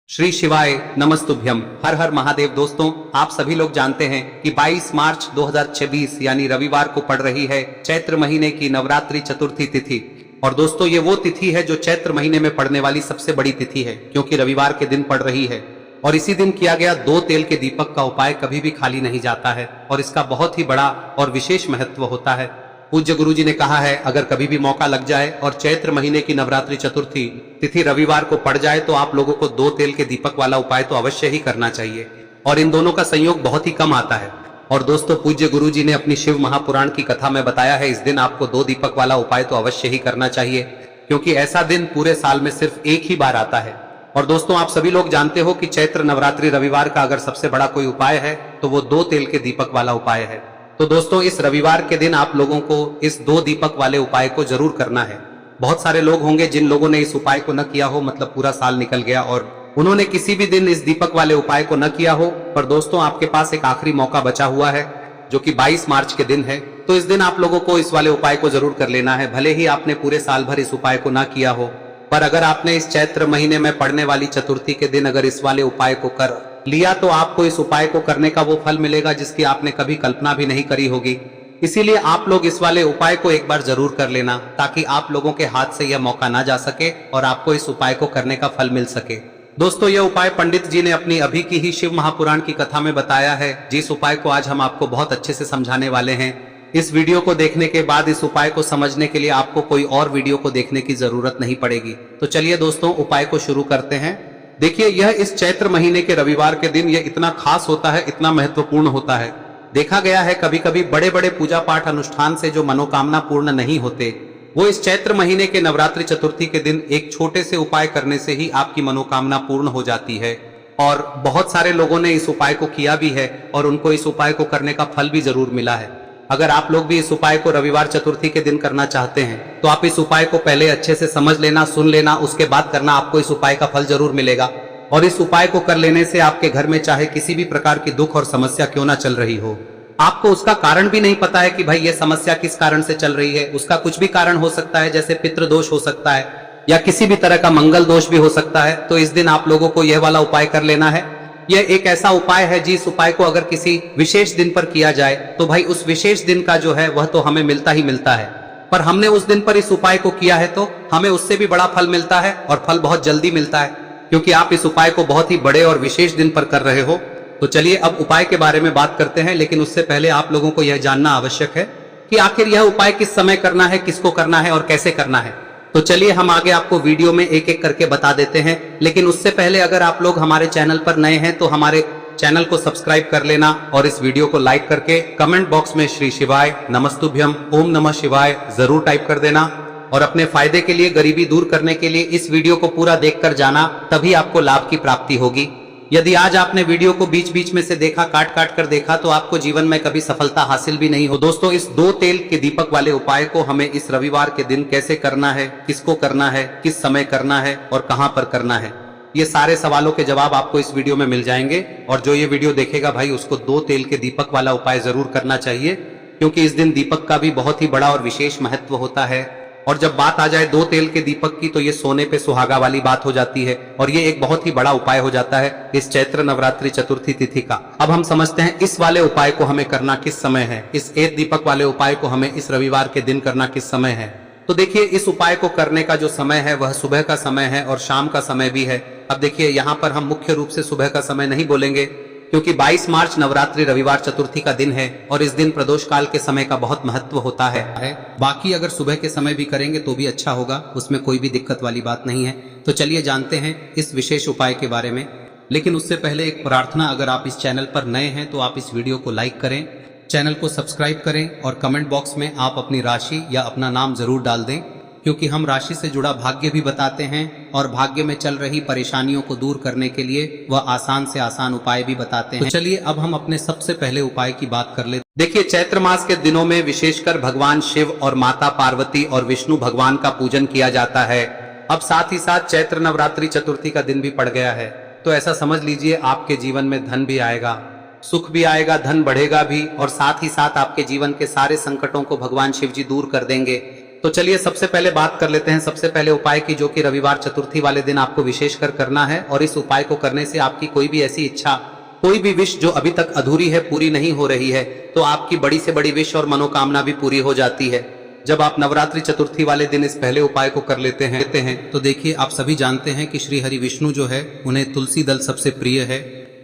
श्री शिवाय नमस्तुभ्यम। हर हर महादेव। दोस्तों, आप सभी लोग जानते हैं कि 22 मार्च 2026 यानी रविवार को पड़ रही है चैत्र महीने की नवरात्रि चतुर्थी तिथि। और दोस्तों, ये वो तिथि है जो चैत्र महीने में पड़ने वाली सबसे बड़ी तिथि है, क्योंकि रविवार के दिन पड़ रही है। और इसी दिन किया गया 2 तेल के दीपक का उपाय कभी भी खाली नहीं जाता है और इसका बहुत ही बड़ा और विशेष महत्व होता है। पूज्य गुरु जी ने कहा है, अगर कभी भी मौका लग जाए और चैत्र महीने की नवरात्रि चतुर्थी तिथि रविवार को पड़ जाए तो आप लोगों को 2 तेल के दीपक वाला उपाय तो अवश्य ही करना चाहिए। और इन दोनों का संयोग बहुत ही कम आता है। और दोस्तों, पूज्य गुरु जी ने अपनी शिव महापुराण की कथा में बताया है, इस दिन आपको 2 दीपक वाला उपाय तो अवश्य ही करना चाहिए, क्योंकि ऐसा दिन पूरे साल में सिर्फ एक ही बार आता है। और दोस्तों, आप सभी लोग जानते हो कि चैत्र नवरात्रि रविवार का अगर सबसे बड़ा कोई उपाय है तो वो 2 तेल के दीपक वाला उपाय है। तो दोस्तों, इस रविवार के दिन आप लोगों को इस 2 दीपक वाले उपाय को जरूर करना है। बहुत सारे लोग होंगे जिन लोगों ने इस उपाय को न किया हो, मतलब पूरा साल निकल गया और उन्होंने किसी भी दिन इस दीपक वाले उपाय को न किया हो। पर दोस्तों, आपके पास एक आखिरी मौका बचा हुआ है जो कि 22 मार्च के दिन है। तो इस दिन आप लोगों को इस वाले उपाय को जरूर कर लेना है, भले ही आपने पूरे साल भर इस उपाय को ना किया हो। पर अगर आपने इस चैत्र महीने में पड़ने वाली चतुर्थी के दिन अगर इस वाले उपाय को कर लिया तो आपको इस उपाय को करने का वो फल मिलेगा जिसकी आपने कभी कल्पना भी नहीं करी होगी। इसीलिए आप लोग इस वाले उपाय को एक बार जरूर कर लेना, ताकि आप लोगों के हाथ से यह मौका ना जा सके और आपको इस उपाय को करने का फल मिल सके। दोस्तों, यह उपाय पंडित जी ने अपनी अभी की ही शिव महापुराण की कथा में बताया है, जिस उपाय को आज हम आपको बहुत अच्छे से समझाने वाले हैं। इस वीडियो को देखने के बाद इस उपाय को समझने के लिए आपको कोई और वीडियो को देखने की जरूरत नहीं पड़ेगी। तो चलिए दोस्तों, उपाय को शुरू करते हैं। देखिए, यह इस चैत्र महीने के रविवार के दिन यह इतना खास होता है, इतना महत्वपूर्ण होता है। देखा गया है कभी कभी बड़े बड़े पूजा पाठ अनुष्ठान से जो मनोकामना पूर्ण नहीं होते, वो इस चैत्र महीने के नवरात्रि चतुर्थी के दिन एक छोटे से उपाय करने से ही आपकी मनोकामना पूर्ण हो जाती है। और बहुत सारे लोगों ने इस उपाय को किया भी है और उनको इस उपाय को करने का फल भी जरूर मिला है। अगर आप लोग भी इस उपाय को रविवार चतुर्थी के दिन करना चाहते हैं तो आप इस उपाय को पहले अच्छे से समझ लेना, सुन लेना, उसके बाद करना। आपको इस उपाय का फल जरूर मिलेगा। और इस उपाय को कर लेने से आपके घर में चाहे किसी भी प्रकार की दुख और समस्या क्यों ना चल रही हो, आपको उसका कारण भी नहीं पता है कि भाई ये समस्या किस कारण से चल रही है, उसका कुछ भी कारण हो सकता है, जैसे पितृदोष हो सकता है या किसी भी तरह का मंगल दोष भी हो सकता है। तो इस दिन आप लोगों को यह वाला उपाय कर लेना है। यह एक ऐसा उपाय है जिस उपाय को अगर किसी विशेष दिन पर किया जाए तो भाई उस विशेष दिन का जो है वह तो हमें मिलता ही मिलता है। पर हमने उस दिन पर इस उपाय को किया है तो हमें उससे भी बड़ा फल मिलता है, और फल बहुत जल्दी मिलता है, क्योंकि आप इस उपाय को बहुत ही बड़े और विशेष दिन पर कर रहे हो। तो चलिए अब उपाय के बारे में बात करते हैं, लेकिन उससे पहले आप लोगों को यह जानना आवश्यक है कि आखिर यह उपाय किस समय करना है, किसको करना है और कैसे करना है। तो चलिए हम आगे आपको वीडियो में एक एक करके बता देते हैं। लेकिन उससे पहले अगर आप लोग हमारे चैनल पर नए हैं तो हमारे चैनल को सब्सक्राइब कर लेना और इस वीडियो को लाइक करके कमेंट बॉक्स में श्री शिवाय नमस्तुभ्यम ओम नमः शिवाय जरूर टाइप कर देना। और अपने फायदे के लिए, गरीबी दूर करने के लिए इस वीडियो को पूरा देखकर जाना, तभी आपको लाभ की प्राप्ति होगी। यदि आज आपने वीडियो को बीच बीच में से देखा, काट काट कर देखा, तो आपको जीवन में कभी सफलता हासिल भी नहीं हो। दोस्तों, इस 2 तेल के दीपक वाले उपाय को हमें इस रविवार के दिन कैसे करना है, किसको करना है, किस समय करना है और कहां पर करना है, ये सारे सवालों के जवाब आपको इस वीडियो में मिल जाएंगे। और जो ये वीडियो देखेगा भाई, उसको 2 तेल के दीपक वाला उपाय जरूर करना चाहिए, क्योंकि इस दिन दीपक का भी बहुत ही बड़ा और विशेष महत्व होता है। और जब बात आ जाए 2 तेल के दीपक की, तो ये सोने पे सुहागा वाली बात हो जाती है और ये एक बहुत ही बड़ा उपाय हो जाता है इस चैत्र नवरात्रि चतुर्थी तिथि का। अब हम समझते हैं इस वाले उपाय को हमें करना किस समय है, इस 1 दीपक वाले उपाय को हमें इस रविवार के दिन करना किस समय है। तो देखिए, इस उपाय को करने का जो समय है वह सुबह का समय है और शाम का समय भी है। अब देखिए, यहाँ पर हम मुख्य रूप से सुबह का समय नहीं बोलेंगे, क्योंकि 22 मार्च नवरात्रि रविवार चतुर्थी का दिन है और इस दिन प्रदोष काल के समय का बहुत महत्व होता है। बाकी अगर सुबह के समय भी करेंगे तो भी अच्छा होगा, उसमें कोई भी दिक्कत वाली बात नहीं है। तो चलिए जानते हैं इस विशेष उपाय के बारे में। लेकिन उससे पहले एक प्रार्थना, अगर आप इस चैनल पर नए हैं तो आप इस वीडियो को लाइक करें, चैनल को सब्सक्राइब करें और कमेंट बॉक्स में आप अपनी राशि या अपना नाम जरूर डाल दें, क्योंकि हम राशि से जुड़ा भाग्य भी बताते हैं और भाग्य में चल रही परेशानियों को दूर करने के लिए वह आसान से आसान उपाय भी बताते हैं। तो चलिए अब हम अपने सबसे पहले उपाय की बात कर लेते। देखिए, चैत्र मास के दिनों में विशेषकर भगवान शिव और माता पार्वती और विष्णु भगवान का पूजन किया जाता है। अब साथ ही साथ चैत्र नवरात्रि चतुर्थी का दिन भी पड़ गया है, तो ऐसा समझ लीजिए आपके जीवन में धन भी आएगा, सुख भी आएगा, धन बढ़ेगा भी, और साथ ही साथ आपके जीवन के सारे संकटों को भगवान शिव जी दूर कर देंगे। तो तो चलिए सबसे पहले बात कर लेते हैं सबसे पहले उपाय की, जो कि रविवार चतुर्थी वाले दिन आपको विशेषकर करना है। और इस उपाय को करने से आपकी कोई भी ऐसी इच्छा, कोई भी विश जो अभी तक अधूरी है, पूरी नहीं हो रही है, तो आपकी बड़ी से बड़ी विश और मनोकामना भी पूरी हो जाती है जब आप नवरात्रि चतुर्थी वाले दिन इस पहले उपाय को कर लेते हैं। तो देखिए, आप सभी जानते हैं कि श्री हरि विष्णु जो है, उन्हें तुलसी दल सबसे प्रिय है।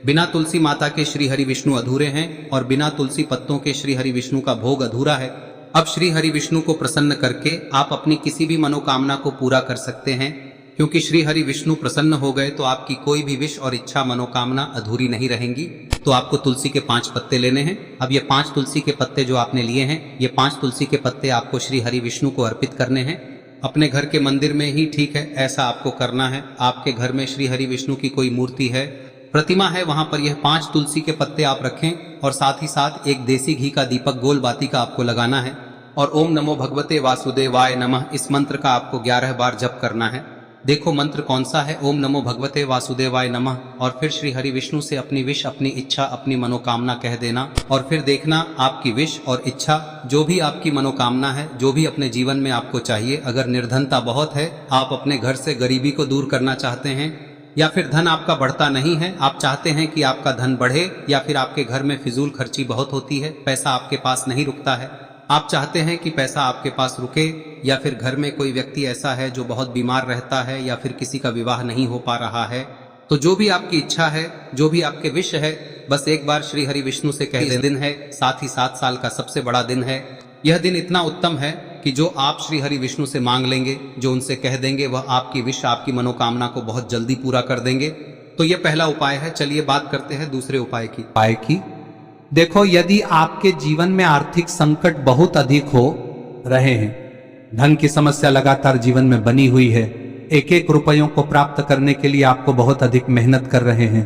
बिना तुलसी माता के श्री हरि विष्णु अधूरे हैं और बिना तुलसी पत्तों के श्री हरि विष्णु का भोग अधूरा है। अब श्री हरि विष्णु को प्रसन्न करके आप अपनी किसी भी मनोकामना को पूरा कर सकते हैं, क्योंकि श्री हरि विष्णु प्रसन्न हो गए तो आपकी कोई भी विश और इच्छा मनोकामना अधूरी नहीं रहेंगी। तो आपको तुलसी के 5 पत्ते लेने हैं। अब ये 5 तुलसी के पत्ते जो आपने लिए हैं, ये 5 तुलसी के पत्ते आपको श्री हरि विष्णु को अर्पित करने हैं। अपने घर के मंदिर में ही ठीक है, ऐसा आपको करना है। आपके घर में श्री हरि विष्णु की कोई मूर्ति है, प्रतिमा है, वहां पर यह 5 तुलसी के पत्ते आप रखें और साथ ही साथ एक देसी घी का दीपक गोल बाती का आपको लगाना है। और ओम नमो भगवते वासुदेवाय नमः, इस मंत्र का आपको 11 बार जप करना है। देखो मंत्र कौन सा है, ओम नमो भगवते वासुदेवाय नमः। और फिर श्री हरि विष्णु से अपनी विश, अपनी इच्छा, अपनी मनोकामना कह देना। और फिर देखना आपकी विश और इच्छा, जो भी आपकी मनोकामना है, जो भी अपने जीवन में आपको चाहिए। अगर निर्धनता बहुत है, आप अपने घर से गरीबी को दूर करना चाहते हैं, या फिर धन आपका बढ़ता नहीं है, आप चाहते हैं कि आपका धन बढ़े, या फिर आपके घर में फिजूल खर्ची बहुत होती है, पैसा आपके पास नहीं रुकता है, आप चाहते हैं कि पैसा आपके पास रुके, या फिर घर में कोई व्यक्ति ऐसा है जो बहुत बीमार रहता है, या फिर किसी का विवाह नहीं हो पा रहा है, तो जो भी आपकी इच्छा है, जो भी आपके विश है, बस एक बार श्री हरि विष्णु से कह दें। दिन है, साथ ही 7 साल का सबसे बड़ा दिन है। यह दिन इतना उत्तम है कि जो आप श्री हरि विष्णु से मांग लेंगे, जो उनसे कह देंगे, वह आपकी विश, आपकी मनोकामना को बहुत जल्दी पूरा कर देंगे। तो यह पहला उपाय है। चलिए बात करते हैं दूसरे उपाय की। देखो, यदि आपके जीवन में आर्थिक संकट बहुत अधिक हो रहे हैं, धन की समस्या लगातार जीवन में बनी हुई है, एक एक रुपयों को प्राप्त करने के लिए आपको बहुत अधिक मेहनत कर रहे हैं,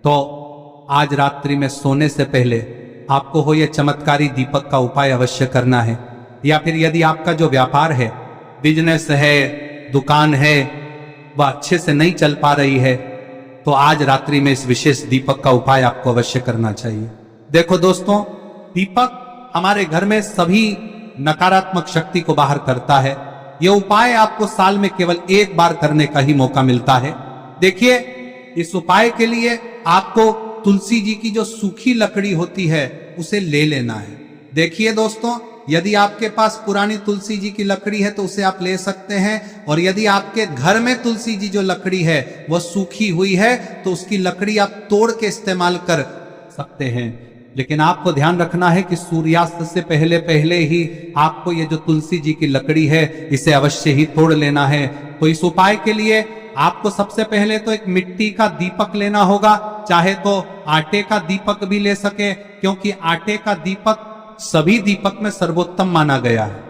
तो आज रात्रि में सोने से पहले आपको हो यह चमत्कारी दीपक का उपाय अवश्य करना है। या फिर यदि आपका जो व्यापार है, बिजनेस है, दुकान है, वह अच्छे से नहीं चल पा रही है, तो आज रात्रि में इस विशेष दीपक का उपाय आपको अवश्य करना चाहिए। देखो दोस्तों, दीपक हमारे घर में सभी नकारात्मक शक्ति को बाहर करता है। यह उपाय आपको साल में केवल 1 बार करने का ही मौका मिलता है। देखिए, इस उपाय के लिए आपको तुलसी जी की जो सूखी लकड़ी होती है उसे ले लेना है। देखिए दोस्तों, यदि आपके पास पुरानी तुलसी जी की लकड़ी है तो उसे आप ले सकते हैं, और यदि आपके घर में तुलसी जी जो लकड़ी है वह सूखी हुई है तो उसकी लकड़ी आप तोड़ के इस्तेमाल कर सकते हैं। लेकिन आपको ध्यान रखना है कि सूर्यास्त से पहले पहले ही आपको ये जो तुलसी जी की लकड़ी है इसे अवश्य ही तोड़ लेना है। तो इस उपाय के लिए आपको सबसे पहले तो एक मिट्टी का दीपक लेना होगा, चाहे तो आटे का दीपक भी ले सके, क्योंकि आटे का दीपक सभी दीपक में सर्वोत्तम माना गया है।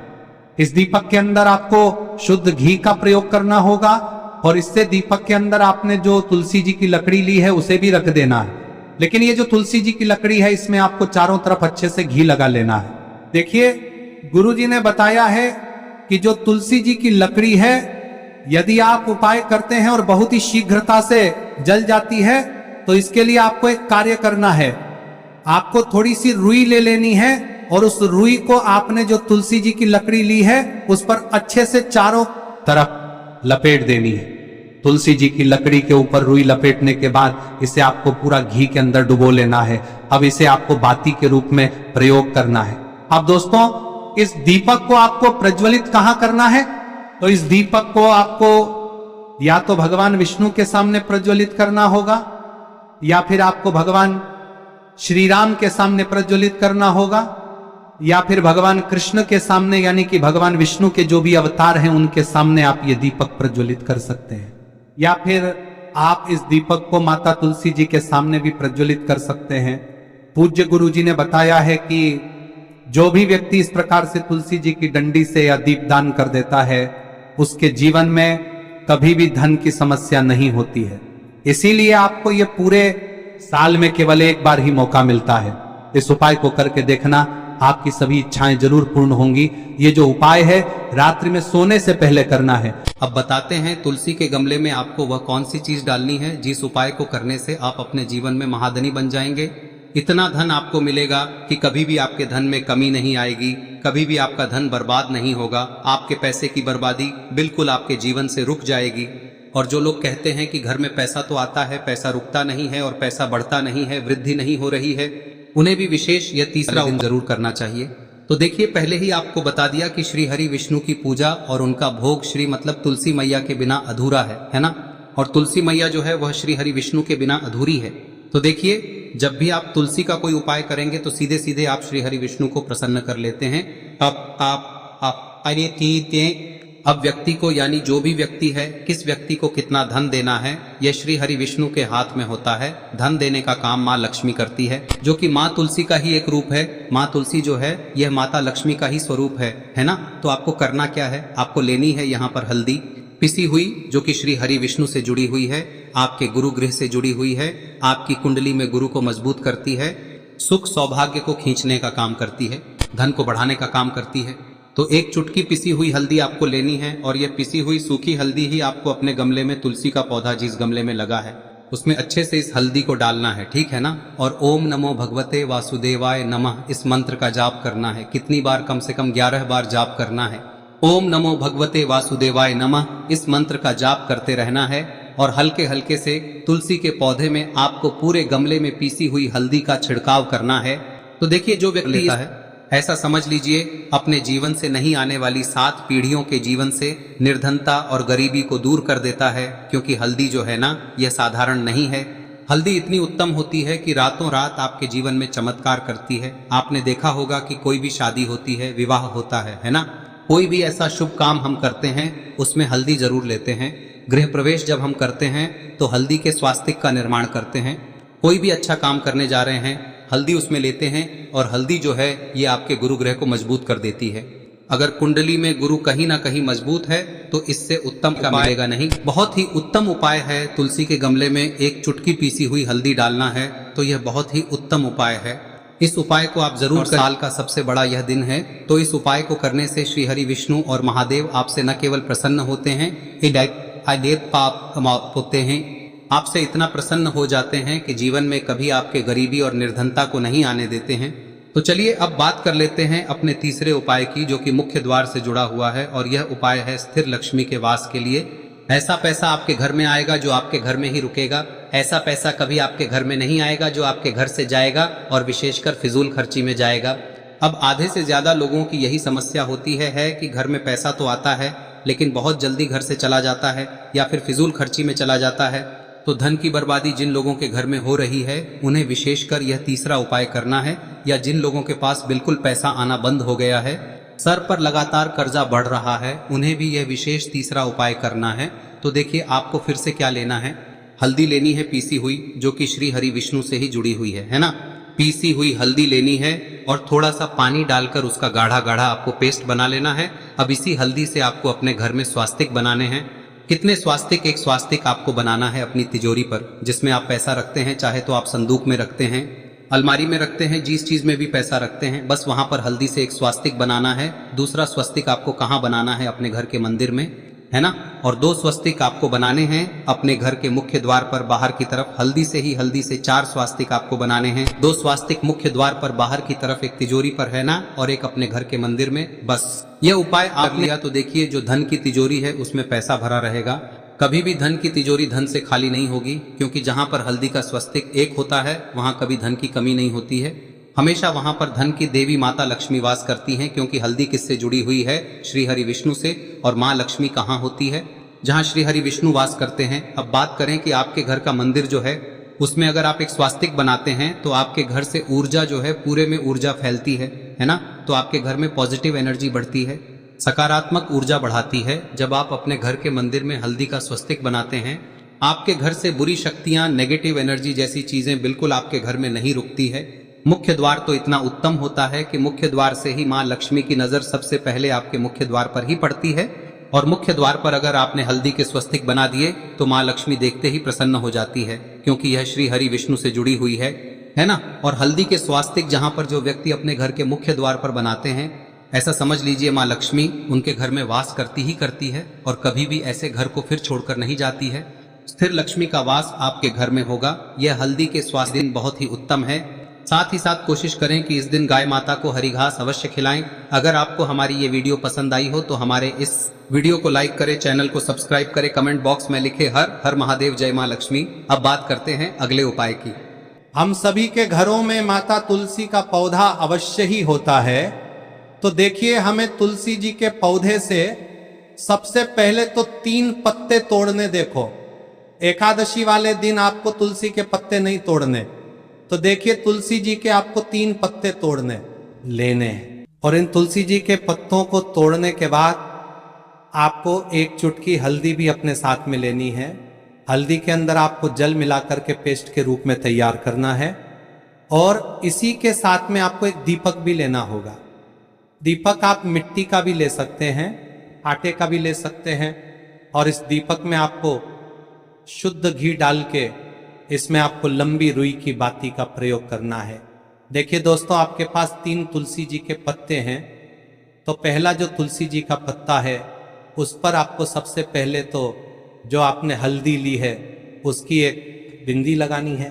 इस दीपक के अंदर आपको शुद्ध घी का प्रयोग करना होगा, और इससे दीपक के अंदर आपने जो तुलसी जी की लकड़ी ली है उसे भी रख देना है। लेकिन ये जो तुलसी जी की लकड़ी है, इसमें आपको चारों तरफ अच्छे से घी लगा लेना है। देखिए, गुरु जी ने बताया है कि जो तुलसी जी की लकड़ी है, यदि आप उपाय करते हैं और बहुत ही शीघ्रता से जल जाती है, तो इसके लिए आपको एक कार्य करना है। आपको थोड़ी सी रुई ले लेनी है, और उस रुई को आपने जो तुलसी जी की लकड़ी ली है उस पर अच्छे से चारों तरफ लपेट देनी है। तुलसी जी की लकड़ी के ऊपर रुई लपेटने के बाद इसे आपको पूरा घी के अंदर डुबो लेना है। अब इसे आपको बाती के रूप में प्रयोग करना है। अब दोस्तों, इस दीपक को आपको प्रज्वलित कहां करना है? तो इस दीपक को आपको या तो भगवान विष्णु के सामने प्रज्वलित करना होगा, या फिर आपको भगवान श्री राम के सामने प्रज्वलित करना होगा, या फिर भगवान कृष्ण के सामने, यानी कि भगवान विष्णु के जो भी अवतार हैं उनके सामने आप ये दीपक प्रज्वलित कर सकते हैं। या फिर आप इस दीपक को माता तुलसी जी के सामने भी प्रज्वलित कर सकते हैं। पूज्य गुरु जी ने बताया है कि जो भी व्यक्ति इस प्रकार से तुलसी जी की डंडी से या दीपदान कर देता है, उसके जीवन में कभी भी धन की समस्या नहीं होती है। इसीलिए आपको ये पूरे साल में केवल 1 बार ही मौका मिलता है। इस उपाय को करके देखना, आपकी सभी इच्छाएं जरूर पूर्ण होंगी। ये जो उपाय है रात्रि में सोने से पहले करना है। अब बताते हैं तुलसी के गमले में आपको वह कौन सी चीज डालनी है जिस उपाय को करने से आप अपने जीवन में महाधनी बन जाएंगे। इतना धन आपको मिलेगा कि कभी भी आपके धन में कमी नहीं आएगी, कभी भी आपका धन बर्बाद नहीं होगा। आपके पैसे की बर्बादी बिल्कुल आपके जीवन से रुक जाएगी। और जो लोग कहते हैं कि घर में पैसा तो आता है, पैसा रुकता नहीं है और पैसा बढ़ता नहीं है, वृद्धि नहीं हो रही है, उन्हें भी विशेष यह तीसरा दिन जरूर करना चाहिए। तो देखिए, पहले ही आपको बता दिया कि श्री हरि विष्णु की पूजा और उनका भोग श्री मतलब तुलसी मैया के बिना अधूरा है ना। और तुलसी मैया जो है वह श्री हरि विष्णु के बिना अधूरी है। तो देखिए, जब भी आप तुलसी का कोई उपाय करेंगे तो सीधे सीधे आप श्री हरि विष्णु को प्रसन्न कर लेते हैं। अब व्यक्ति को, यानी जो भी व्यक्ति है, किस व्यक्ति को कितना धन देना है, यह श्री हरि विष्णु के हाथ में होता है। धन देने का काम माँ लक्ष्मी करती है, जो कि माँ तुलसी का ही एक रूप है। माँ तुलसी जो है यह माता लक्ष्मी का ही स्वरूप है ना। तो आपको करना क्या है, आपको लेनी है यहाँ पर हल्दी पिसी हुई, जो कि श्री हरि विष्णु से जुड़ी हुई है, आपके गुरु गृह से जुड़ी हुई है, आपकी कुंडली में गुरु को मजबूत करती है, सुख सौभाग्य को खींचने का काम करती है, धन को बढ़ाने का काम करती है। तो एक चुटकी पिसी हुई हल्दी आपको लेनी है और यह पिसी हुई सूखी हल्दी ही आपको अपने गमले में, तुलसी का पौधा जिस गमले में लगा है उसमें अच्छे से इस हल्दी को डालना है, ठीक है ना। और ओम नमो भगवते वासुदेवाय नमः इस मंत्र का जाप करना है। कितनी बार? कम से कम 11 बार जाप करना है। ओम नमो भगवते वासुदेवाय नमः इस मंत्र का जाप करते रहना है। और हल्के हल्के से तुलसी के पौधे में आपको पूरे गमले में पीसी हुई हल्दी का छिड़काव करना है। तो देखिए, जो व्यक्ति लेता है, ऐसा समझ लीजिए अपने जीवन से नहीं आने वाली 7 पीढ़ियों के जीवन से निर्धनता और गरीबी को दूर कर देता है। क्योंकि हल्दी जो है ना, यह साधारण नहीं है। हल्दी इतनी उत्तम होती है कि रातों रात आपके जीवन में चमत्कार करती है। आपने देखा होगा कि कोई भी शादी होती है, विवाह होता है ना, कोई भी ऐसा शुभ काम हम करते हैं उसमें हल्दी जरूर लेते हैं। गृह प्रवेश जब हम करते हैं तो हल्दी के स्वास्तिक का निर्माण करते हैं। कोई भी अच्छा काम करने जा रहे हैं, हल्दी उसमें लेते हैं। और हल्दी जो है ये आपके गुरु ग्रह को मजबूत कर देती है। अगर कुंडली में गुरु कहीं ना कहीं मजबूत है तो इससे उत्तम का मिलेगा नहीं। बहुत ही उत्तम उपाय है, तुलसी के गमले में एक चुटकी पीसी हुई हल्दी डालना है। तो यह बहुत ही उत्तम उपाय है। इस उपाय को आप जरूर, साल का सबसे बड़ा यह दिन है, तो इस उपाय को करने से श्री हरि विष्णु और महादेव आपसे न केवल प्रसन्न होते हैं, पाप होते हैं, आपसे इतना प्रसन्न हो जाते हैं कि जीवन में कभी आपके गरीबी और निर्धनता को नहीं आने देते हैं। तो चलिए अब बात कर लेते हैं अपने तीसरे उपाय की, जो कि मुख्य द्वार से जुड़ा हुआ है। और यह उपाय है स्थिर लक्ष्मी के वास के लिए। ऐसा पैसा आपके घर में आएगा जो आपके घर में ही रुकेगा। ऐसा पैसा कभी आपके घर में नहीं आएगा जो आपके घर से जाएगा और विशेषकर फिजूल खर्ची में जाएगा। अब आधे से ज्यादा लोगों की यही समस्या होती है कि घर में पैसा तो आता है लेकिन बहुत जल्दी घर से चला जाता है या फिर फिजूल खर्ची में चला जाता है। तो धन की बर्बादी जिन लोगों के घर में हो रही है उन्हें विशेषकर यह तीसरा उपाय करना है। या जिन लोगों के पास बिल्कुल पैसा आना बंद हो गया है, सर पर लगातार कर्जा बढ़ रहा है, उन्हें भी यह विशेष तीसरा उपाय करना है। तो देखिए, आपको फिर से क्या लेना है, हल्दी लेनी है पीसी हुई, जो कि श्री हरि विष्णु से ही जुड़ी हुई है ना। पीसी हुई हल्दी लेनी है और थोड़ा सा पानी डालकर उसका गाढ़ा गाढ़ा आपको पेस्ट बना लेना है। अब इसी हल्दी से आपको अपने घर में स्वास्तिक बनाने हैं। कितने स्वास्तिक? एक स्वास्तिक आपको बनाना है अपनी तिजोरी पर, जिसमें आप पैसा रखते हैं। चाहे तो आप संदूक में रखते हैं, अलमारी में रखते हैं, जिस चीज में भी पैसा रखते हैं, बस वहां पर हल्दी से एक स्वास्तिक बनाना है। दूसरा स्वस्तिक आपको कहाँ बनाना है? अपने घर के मंदिर में, है ना। और 2 स्वस्तिक आपको बनाने हैं अपने घर के मुख्य द्वार पर बाहर की तरफ। हल्दी से 4 स्वास्तिक आपको बनाने हैं। 2 स्वास्तिक मुख्य द्वार पर बाहर की तरफ, एक तिजोरी पर, है ना, और एक अपने घर के मंदिर में। बस यह उपाय आप लिया तो देखिए, जो धन की तिजोरी है उसमें पैसा भरा रहेगा। कभी भी धन की तिजोरी धन से खाली नहीं होगी, क्योंकि जहां पर हल्दी का स्वस्तिक एक होता है वहां कभी धन की कमी नहीं होती है। हमेशा वहां पर धन की देवी माता लक्ष्मी वास करती हैं, क्योंकि हल्दी किससे जुड़ी हुई है? श्री हरि विष्णु से। और माँ लक्ष्मी कहाँ होती है? जहाँ श्री हरि विष्णु वास करते हैं। अब बात करें कि आपके घर का मंदिर जो है उसमें अगर आप एक स्वास्तिक बनाते हैं तो आपके घर से ऊर्जा जो है, पूरे में ऊर्जा फैलती है ना। तो आपके घर में पॉजिटिव एनर्जी बढ़ती है, सकारात्मक ऊर्जा बढ़ाती है। जब आप अपने घर के मंदिर में हल्दी का स्वस्तिक बनाते हैं, आपके घर से बुरी शक्तियां, नेगेटिव एनर्जी जैसी चीजें बिल्कुल आपके घर में नहीं रुकती है। मुख्य द्वार तो इतना उत्तम होता है कि मुख्य द्वार से ही माँ लक्ष्मी की नजर सबसे पहले आपके मुख्य द्वार पर ही पड़ती है। और मुख्य द्वार पर अगर आपने हल्दी के स्वस्तिक बना दिए तो माँ लक्ष्मी देखते ही प्रसन्न हो जाती है, क्योंकि यह श्री हरि विष्णु से जुड़ी हुई है ना। और हल्दी के स्वास्तिक जहां पर जो व्यक्ति अपने घर के मुख्य द्वार पर बनाते हैं, ऐसा समझ लीजिए माँ लक्ष्मी उनके घर में वास करती ही करती है और कभी भी ऐसे घर को फिर छोड़कर नहीं जाती है। स्थिर लक्ष्मी का वास आपके घर में होगा। यह हल्दी के स्वास्थ्य दिन बहुत ही उत्तम है। साथ ही साथ कोशिश करें कि इस दिन गाय माता को हरी घास अवश्य खिलाएं। अगर आपको हमारी ये वीडियो पसंद आई हो तो हमारे इस वीडियो को लाइक करें, चैनल को सब्सक्राइब करें, कमेंट बॉक्स में लिखे हर हर महादेव, जय मां लक्ष्मी। अब बात करते हैं अगले उपाय की। हम सभी के घरों में माता तुलसी का पौधा अवश्य ही होता है। तो देखिए, हमें तुलसी जी के पौधे से सबसे पहले तो 3 पत्ते तोड़ने। देखो, एकादशी वाले दिन आपको तुलसी के पत्ते नहीं तोड़ने। तो देखिए, तुलसी जी के आपको 3 पत्ते तोड़ने लेने हैं। और इन तुलसी जी के पत्तों को तोड़ने के बाद आपको 1 चुटकी हल्दी भी अपने साथ में लेनी है। हल्दी के अंदर आपको जल मिलाकर के पेस्ट के रूप में तैयार करना है। और इसी के साथ में आपको एक दीपक भी लेना होगा। दीपक आप मिट्टी का भी ले सकते हैं, आटे का भी ले सकते हैं। और इस दीपक में आपको शुद्ध घी डाल के इसमें आपको लंबी रुई की बाती का प्रयोग करना है। देखिए दोस्तों, आपके पास 3 तुलसी जी के पत्ते हैं। तो पहला जो तुलसी जी का पत्ता है उस पर आपको सबसे पहले तो जो आपने हल्दी ली है उसकी एक बिंदी लगानी है।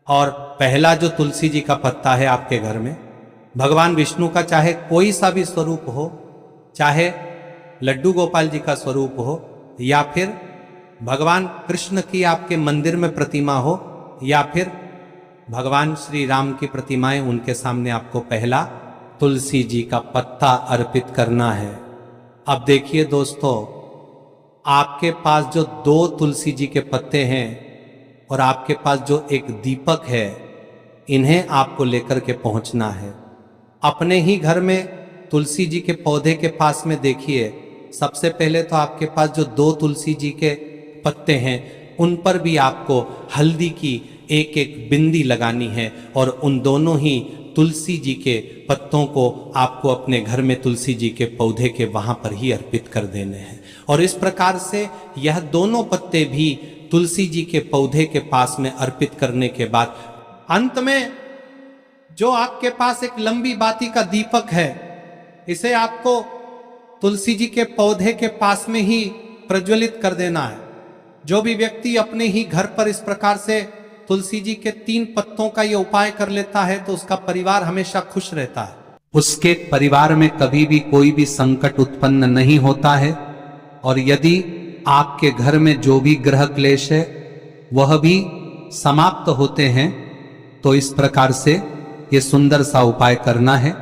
और पहला जो तुलसी जी का पत्ता है आपके घर में, भगवान विष्णु का चाहे कोई सा भी स्वरूप हो, चाहे लड्डू गोपाल जी का स्वरूप हो, या फिर भगवान कृष्ण की आपके मंदिर में प्रतिमा हो, या फिर भगवान श्री राम की प्रतिमाएं, उनके सामने आपको पहला तुलसी जी का पत्ता अर्पित करना है। अब देखिए दोस्तों, आपके पास जो 2 तुलसी जी के पत्ते हैं और आपके पास जो एक दीपक है, इन्हें आपको लेकर के पहुंचना है। अपने ही घर में तुलसी जी के पौधे के पास में देखिए, सबसे पहले तो आपके पास जो 2 तुलसी जी के पत्ते हैं उन पर भी आपको हल्दी की एक एक बिंदी लगानी है। और उन दोनों ही तुलसी जी के पत्तों को आपको अपने घर में तुलसी जी के पौधे के वहां पर ही अर्पित कर देने हैं। और इस प्रकार से यह दोनों पत्ते भी तुलसी जी के पौधे के पास में अर्पित करने के बाद अंत में जो आपके पास एक लंबी बाती का दीपक है, इसे आपको तुलसी जी के पौधे के पास में ही प्रज्वलित कर देना है। जो भी व्यक्ति अपने ही घर पर इस प्रकार से तुलसी जी के 3 पत्तों का ये उपाय कर लेता है तो उसका परिवार हमेशा खुश रहता है। उसके परिवार में कभी भी कोई भी संकट उत्पन्न नहीं होता है। और यदि आपके घर में जो भी ग्रह क्लेश है वह भी समाप्त होते हैं। तो इस प्रकार से ये सुंदर सा उपाय करना है।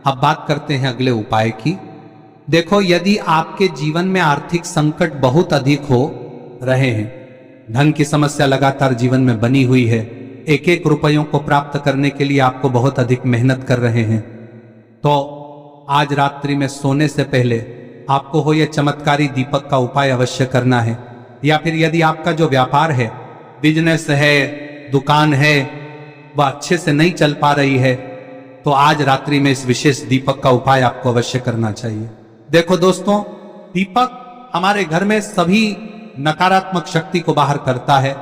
अब बात करते हैं अगले उपाय की। देखो, यदि आपके जीवन में आर्थिक संकट बहुत अधिक हो रहे हैं, धन की समस्या लगातार जीवन में बनी हुई है, एक एक रुपयों को प्राप्त करने के लिए आपको बहुत अधिक मेहनत कर रहे हैं, तो आज रात्रि में सोने से पहले आपको हो यह चमत्कारी दीपक का उपाय अवश्य करना है। या फिर यदि आपका जो व्यापार है, बिजनेस है, दुकान है, वह अच्छे से नहीं चल पा रही है, तो आज रात्रि में इस विशेष दीपक का उपाय आपको अवश्य करना चाहिए। देखो दोस्तों, दीपक हमारे घर में सभी नकारात्मक शक्ति को बाहर करता है।